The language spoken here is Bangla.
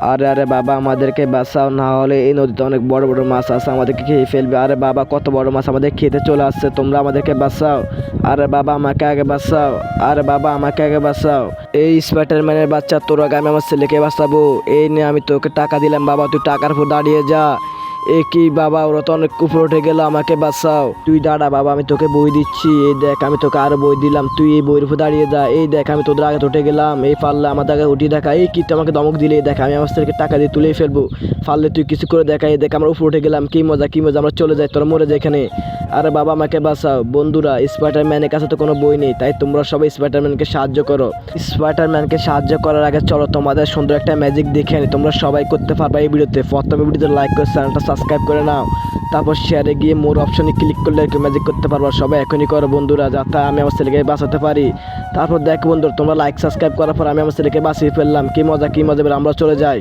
আরে আরে বাবা, আমাদেরকে বাঁচাও, না হলে এই নদীতে অনেক বড় বড় মাছ আছে, আমাদেরকে খেয়ে ফেলবে। আরে বাবা, কত বড় মাছ আমাদের খেতে চলে আসছে, তোমরা আমাদেরকে বাঁচাও। আরে বাবা, আমাকে আগে বাঁচাও। আরে বাবা, আমাকে আগে বাঁচাও। এই স্পাইডারম্যানের বাচ্চা, তোর আগে আমি আমার ছেলেকে বাঁচাবো। এই নে, আমি তোকে টাকা দিলাম বাবা, তুই টাকার উপর দাঁড়িয়ে যা। এ কি বাবা, ওরা তো অনেক উপরে উঠে গেল, আমাকে বাঁচাও। তুই দাঁড়া বাবা, আমি তোকে বই দিচ্ছি। এই দেখ, আমি তোকে আরো বই দিলাম, তুই এই বইয়ের উপর দাঁড়িয়ে যা। এই দেখ, আমি তোদের আগে উঠে গেলাম। এই পারলে আমাদের আগে উঠিয়ে দেখা। এই কি তুই আমাকে ধমক দিলে? এই দেখ, আমি আমার ছেলেকে টাকা দিয়ে তুলেই ফেলবো। পারলে তুই কিছু করে দেখা। এই দেখ, আমরা উপরে উঠে গেলাম, কি মজা কি মজা, আমরা চলে যাই, তোরা মরে যাই এখানে। আরে বাবা, আমাকে বাঁচাও। বন্ধুরা, স্পাইডারম্যানের কাছে তো কোনো বই নেই, তাই তোমরা সবাই স্পাইডারম্যানকে সাহায্য করো। স্পাইডারম্যানকে সাহায্য করার আগে চলো তোমাদের সুন্দর একটা ম্যাজিক দেখে আনি, তোমরা সবাই করতে পারবা। এই ভিডিওতে প্রথমে ভিডিওতে লাইক করে চ্যানেলটা সাবস্ক্রাইব করে নাও, তারপর শেয়ারে গিয়ে মোর অপশনে ক্লিক করলে এরকম ম্যাজিক করতে পারবা। সবাই এখনই করো বন্ধুরা, যাতে আমি আমার ছেলেকে বাঁচাতে পারি। তারপর দেখো বন্ধুরা, তোমরা লাইক সাবস্ক্রাইব করার পর আমি আমার ছেলেকে বাঁচিয়ে ফেললাম। কি মজা কি মজা, এবার আমরা চলে যাই।